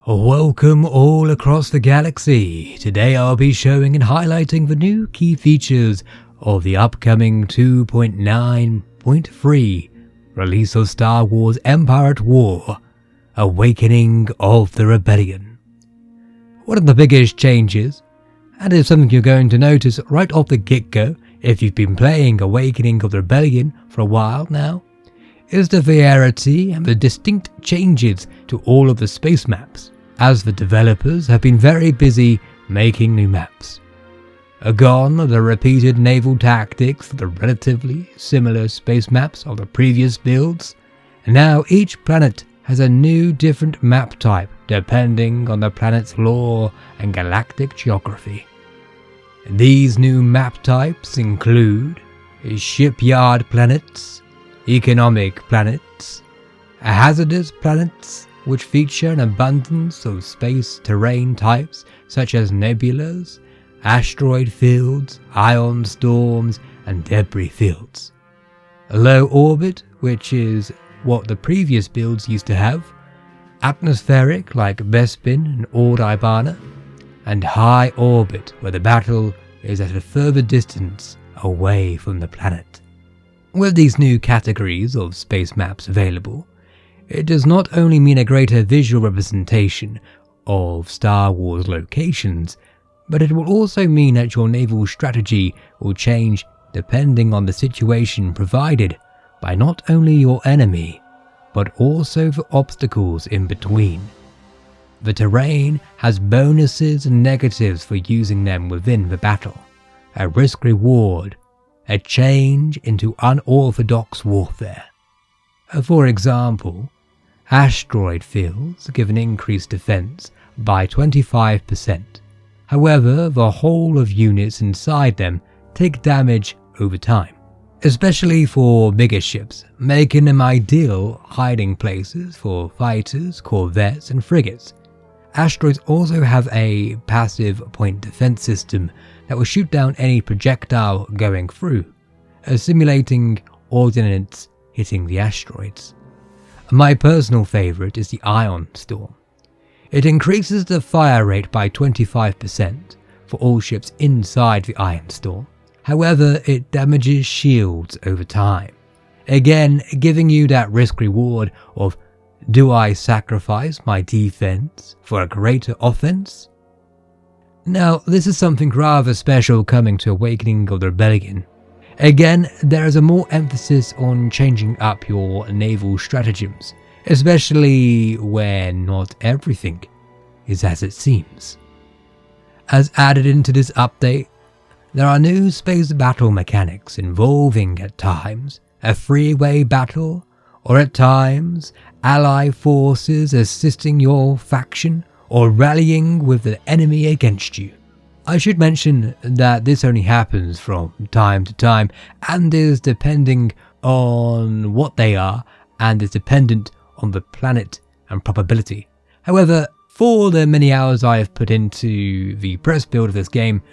Welcome all across the galaxy. Today I'll be showing and highlighting the new key features of the upcoming 2.9.3 release of Star Wars Empire at War, Awakening of the Rebellion. One of the biggest changes, and it's something you're going to notice right off the get-go if you've been playing Awakening of the Rebellion for a while now, is the variety and the distinct changes to all of the space maps, as the developers have been very busy making new maps. Gone are the repeated naval tactics for the relatively similar space maps of the previous builds, and now each planet has a new different map type depending on the planet's lore and galactic geography. These new map types include Shipyard planets, Economic planets, Hazardous planets, which feature an abundance of space terrain types such as Nebulas, Asteroid Fields, Ion Storms, and Debris Fields. Low orbit, which is what the previous builds used to have, Atmospheric like Bespin and Ord Ibana, and High orbit, where the battle is at a further distance away from the planet. With these new categories of space maps available, it does not only mean a greater visual representation of Star Wars locations, but it will also mean that your naval strategy will change depending on the situation provided by not only your enemy, but also the obstacles in between. The terrain has bonuses and negatives for using them within the battle, a risk-reward, a change into unorthodox warfare. For example, Asteroid Fields give an increased defense by 25%. However, the whole of units inside them take damage over time, especially for bigger ships, making them ideal hiding places for fighters, corvettes, and frigates. Asteroids also have a passive point defense system that will shoot down any projectile going through, simulating ordnance hitting the asteroids. My personal favourite is the Ion Storm. It increases the fire rate by 25% for all ships inside the Ion Storm. However, it damages shields over time, again giving you that risk reward of, do I sacrifice my defense for a greater offense? Now, this is something rather special coming to Awakening of the Rebellion. Again, there is a more emphasis on changing up your naval stratagems, especially where not everything is as it seems. As added into this update, there are new space battle mechanics involving at times a three-way battle, or at times allied forces assisting your faction or rallying with the enemy against you. I should mention that this only happens from time to time and is depending on what they are and is dependent on the planet and probability. However, for the many hours I have put into the press build of this game,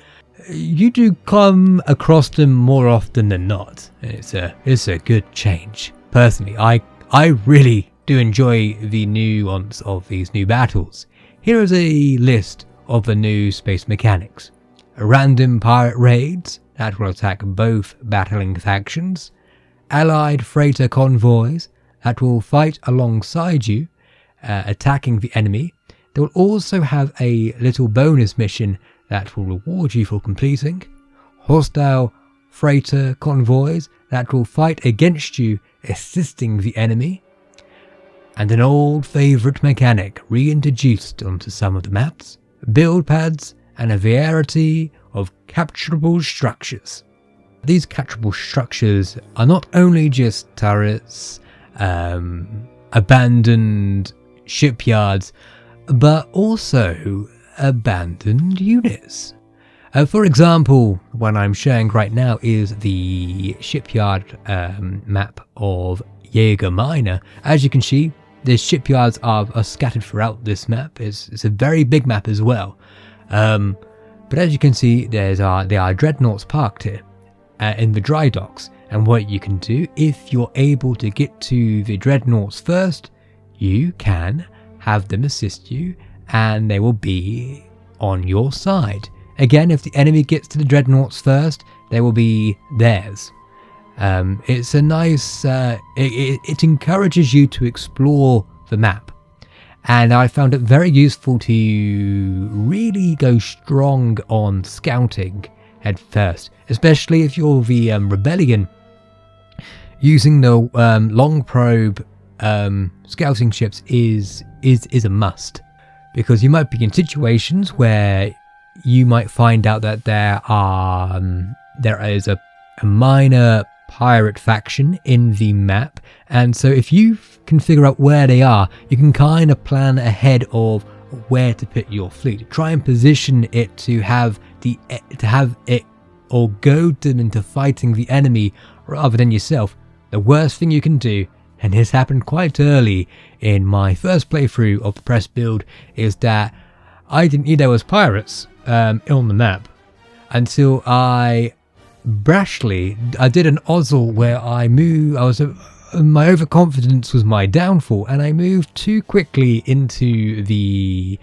you do come across them more often than not. It's a good change. Personally, I really do enjoy the nuance of these new battles. Here is a list of the new space mechanics. Random pirate raids that will attack both battling factions. Allied freighter convoys that will fight alongside you, attacking the enemy. They will also have a little bonus mission that will reward you for completing. Hostile freighter convoys that will fight against you, assisting the enemy. And an old favourite mechanic reintroduced onto some of the maps, build pads and a variety of capturable structures. These capturable structures are not only just turrets, abandoned shipyards, but also abandoned units. For example, what I'm showing right now is the shipyard map of Jaeger Minor. As you can see, the shipyards are scattered throughout this map. It's a very big map as well. But as you can see, there are dreadnoughts parked here in the dry docks. And what you can do, if you're able to get to the dreadnoughts first, you can have them assist you and they will be on your side. Again, if the enemy gets to the dreadnoughts first, they will be theirs. It's a nice, it encourages you to explore the map. And I found it very useful to really go strong on scouting at first, especially if you're the Rebellion. Using the long probe scouting ships is a must, because you might be in situations where you might find out that there is a minor pirate faction in the map, and so if you can figure out where they are, you can kind of plan ahead of where to put your fleet. Try and position it to have it or goad them into fighting the enemy rather than yourself. The worst thing you can do, and this happened quite early in my first playthrough of the press build, is that I didn't know there was pirates on the map until I did an Ozzel where my overconfidence was my downfall, and I moved too quickly into this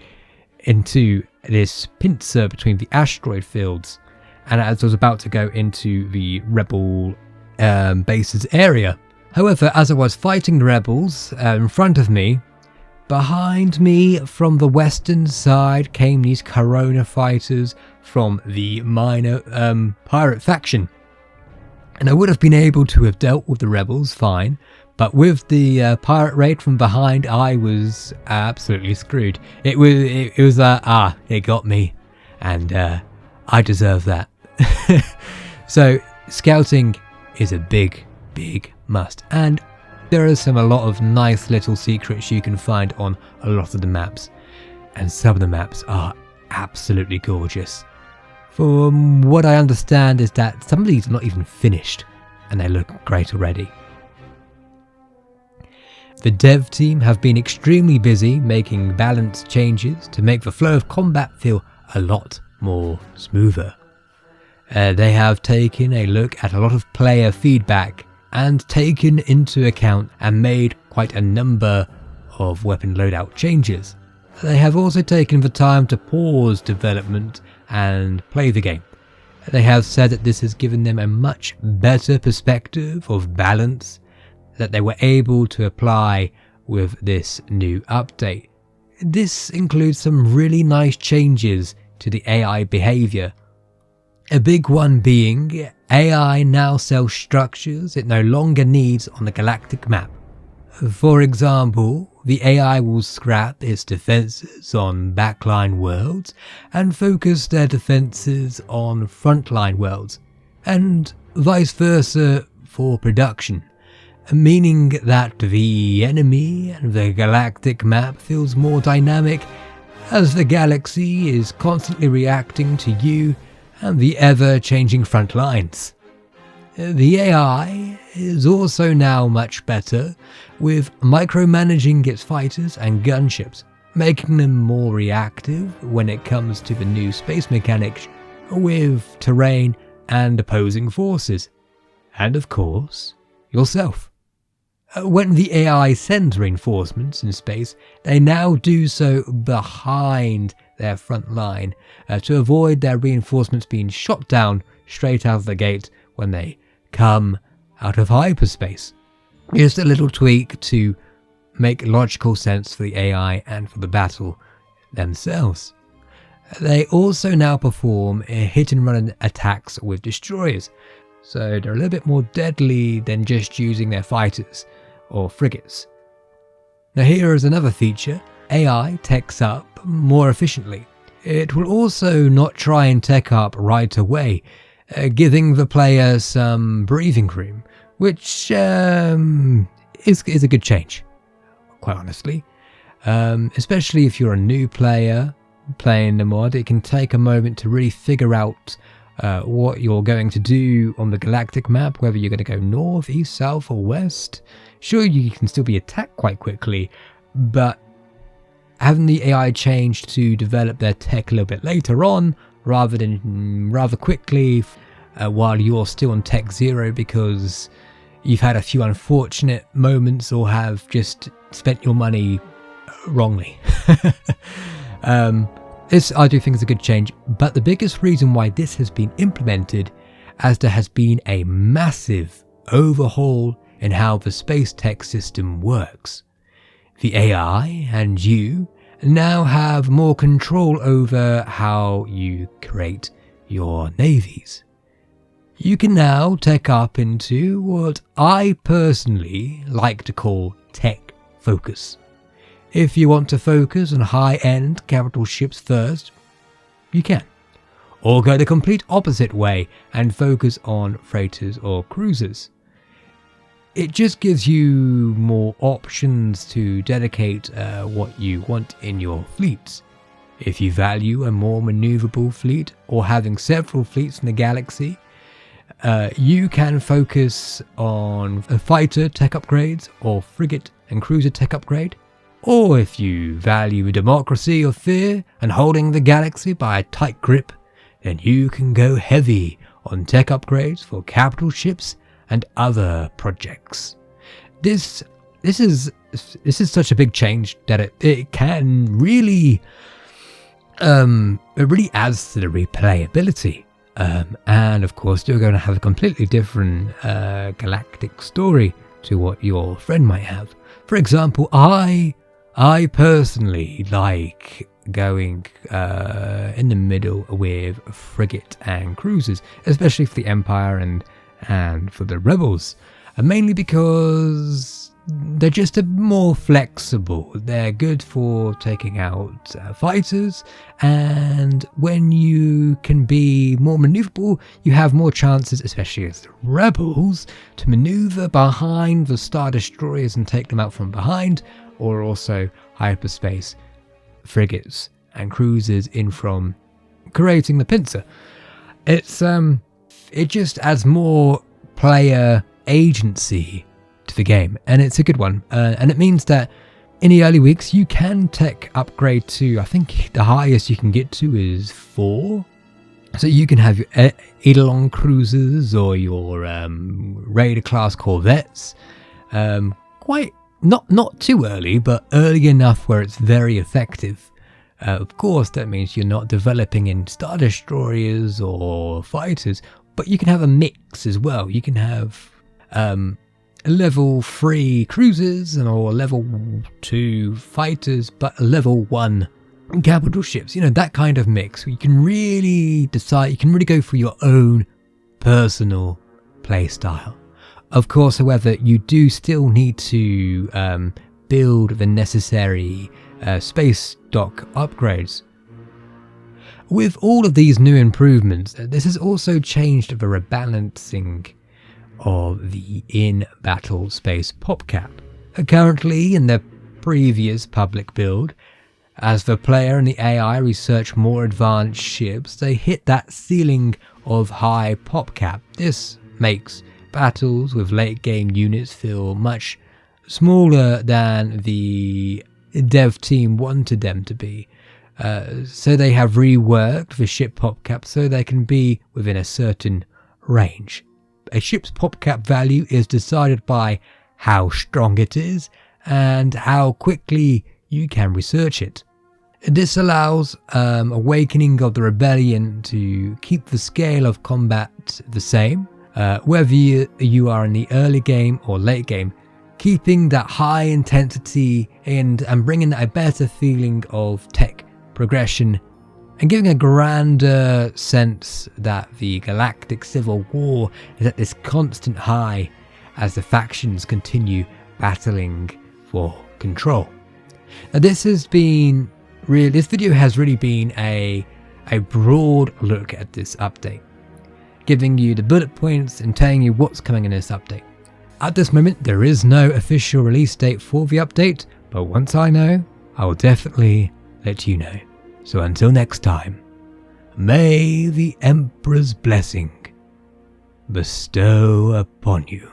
pincer between the Asteroid Fields, and as I was about to go into the rebel bases area. However, as I was fighting the rebels in front of me, behind me from the western side came these Corona fighters from the minor pirate faction. And I would have been able to have dealt with the rebels fine, but with the pirate raid from behind, I was absolutely screwed. It was it got me, and I deserve that. So scouting is a big must, and there are a lot of nice little secrets you can find on a lot of the maps, and some of the maps are absolutely gorgeous. From what I understand is that some of these are not even finished, and they look great already. The dev team have been extremely busy making balance changes to make the flow of combat feel a lot more smoother. They have taken a look at a lot of player feedback and taken into account and made quite a number of weapon loadout changes. They have also taken the time to pause development and play the game. They have said that this has given them a much better perspective of balance that they were able to apply with this new update. This includes some really nice changes to the AI behavior. A big one being AI now sells structures it no longer needs on the galactic map. For example, the AI will scrap its defences on backline worlds and focus their defences on frontline worlds, and vice versa for production, meaning that the enemy and the galactic map feels more dynamic as the galaxy is constantly reacting to you and the ever-changing front lines. The AI is also now much better, with micromanaging its fighters and gunships, making them more reactive when it comes to the new space mechanics with terrain and opposing forces. And of course, yourself. When the AI sends reinforcements in space, they now do so behind their front line to avoid their reinforcements being shot down straight out of the gate when they come out of hyperspace. Just a little tweak to make logical sense for the AI and for the battle themselves. They also now perform hit and run attacks with destroyers, so they're a little bit more deadly than just using their fighters or frigates. Now here is another feature: AI techs up more efficiently. It will also not try and tech up right away, giving the player some breathing room, which is a good change, quite honestly. Especially if you're a new player playing the mod, it can take a moment to really figure out what you're going to do on the galactic map, whether you're going to go north, east, south or west. Sure, you can still be attacked quite quickly, but having the AI change to develop their tech a little bit later on rather quickly while you're still on tech 0 because you've had a few unfortunate moments or have just spent your money wrongly. This I do think is a good change, but the biggest reason why this has been implemented as there has been a massive overhaul in how the space tech system works. The AI and you now have more control over how you create your navies. You can now tech up into what I personally like to call tech focus. If you want to focus on high-end capital ships first, you can. Or go the complete opposite way and focus on freighters or cruisers. It just gives you more options to dedicate what you want in your fleets. If you value a more maneuverable fleet or having several fleets in the galaxy, you can focus on a fighter tech upgrades or frigate and cruiser tech upgrade. Or if you value democracy or fear and holding the galaxy by a tight grip, then you can go heavy on tech upgrades for capital ships and other projects. This is such a big change that it can really it really adds to the replayability. And of course you're going to have a completely different galactic story to what your friend might have. For example, I personally like going in the middle with frigate and cruisers, especially for the Empire and for the Rebels, mainly because they're just more flexible. They're good for taking out fighters, and when you can be more maneuverable, you have more chances, especially as the Rebels, to maneuver behind the Star Destroyers and take them out from behind, or also hyperspace frigates and cruisers in from creating the pincer. It just adds more player agency to the game, and it's a good one. And it means that in the early weeks you can tech upgrade to, I think the highest you can get to is 4. So you can have your Eidolon cruisers or your Raider class corvettes. Quite not too early, but early enough where it's very effective. Of course, that means you're not developing in Star Destroyers or fighters, but you can have a mix as well. You can have level 3 cruisers or level 2 fighters, but level 1 capital ships. You know, that kind of mix. You can really decide, you can really go for your own personal play style. Of course, however, you do still need to build the necessary space dock upgrades. With all of these new improvements, this has also changed the rebalancing of the in-battle space popcap. Currently, in the previous public build, as the player and the AI research more advanced ships, they hit that ceiling of high popcap. This makes battles with late game units feel much smaller than the dev team wanted them to be. So they have reworked the ship popcap so they can be within a certain range. A ship's popcap value is decided by how strong it is and how quickly you can research it. This allows Awakening of the Rebellion to keep the scale of combat the same, whether you are in the early game or late game, keeping that high intensity and bringing a better feeling of tech progression and giving a grander sense that the galactic civil war is at this constant high as the factions continue battling for control. Now this video has really been a broad look at this update, giving you the bullet points and telling you what's coming in this update. At this moment, there is no official release date for the update, but once I know, I will definitely let you know. So until next time, may the Emperor's blessing bestow upon you.